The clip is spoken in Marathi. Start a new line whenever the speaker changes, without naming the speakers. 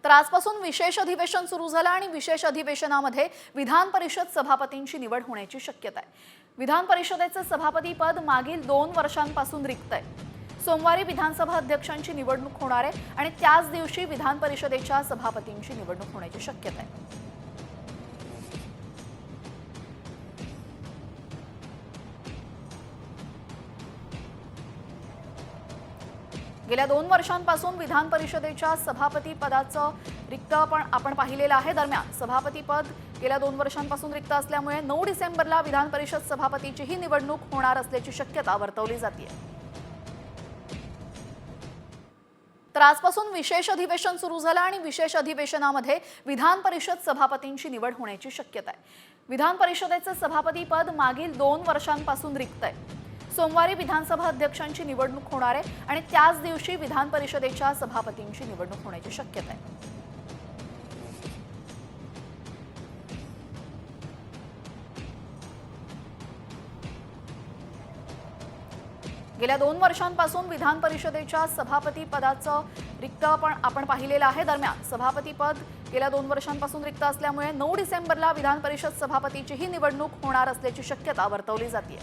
तर आजपासून विशेष अधिवेशन सुरू झालं आणि विशेष अधिवेशनामध्ये विधान परिषद सभापतींची निवड होण्याची शक्यता आहे। विधान परिषदेचे सभापती पद मागील 2 वर्षांपासून रिक्त आहे। सोमवारी विधानसभा अध्यक्षांची निवडणूक होणार आहे आणि त्याच दिवशी विधान परिषदेच्या सभापतींची निवडणूक होण्याची शक्यता आहे। गेल्या 2 वर्षांपासून विधान परिषदेच्या सभापती पदाचं रिक्त आपण पाहिलेलं आहे। दरम्यान सभापती पद गेल्या 2 वर्षांपासून रिक्त असल्यामुळे 9 डिसेंबरला विधान परिषद सभापतीचीही निवडणूक होणार असल्याची शक्यता वर्तवली जाते। तर आजपासून विशेष अधिवेशन सुरू झालं आणि विशेष अधिवेशनामध्ये विधान परिषद सभापतींची निवड होण्याची शक्यता आहे। विधान परिषदेचे सभापती पद मागील 2 वर्षांपासून रिक्त आहे। सोमवारी विधानसभा अध्यक्षांची निवडणूक होणार आहे आणि त्याच दिवशी विधान परिषदेच्या सभापतींची निवडणूक होण्याची शक्यता आहे। गेल्या 2 वर्षांपासून विधान परिषदेच्या सभापती पदाचं रिक्त आपण पाहिलेलं आहे। दरम्यान सभापती पद गेल्या 2 वर्षांपासून रिक्त असल्यामुळे 9 डिसेंबरला विधान परिषद सभापतीचीही निवडणूक होणार असल्याची शक्यता वर्तवली जाते।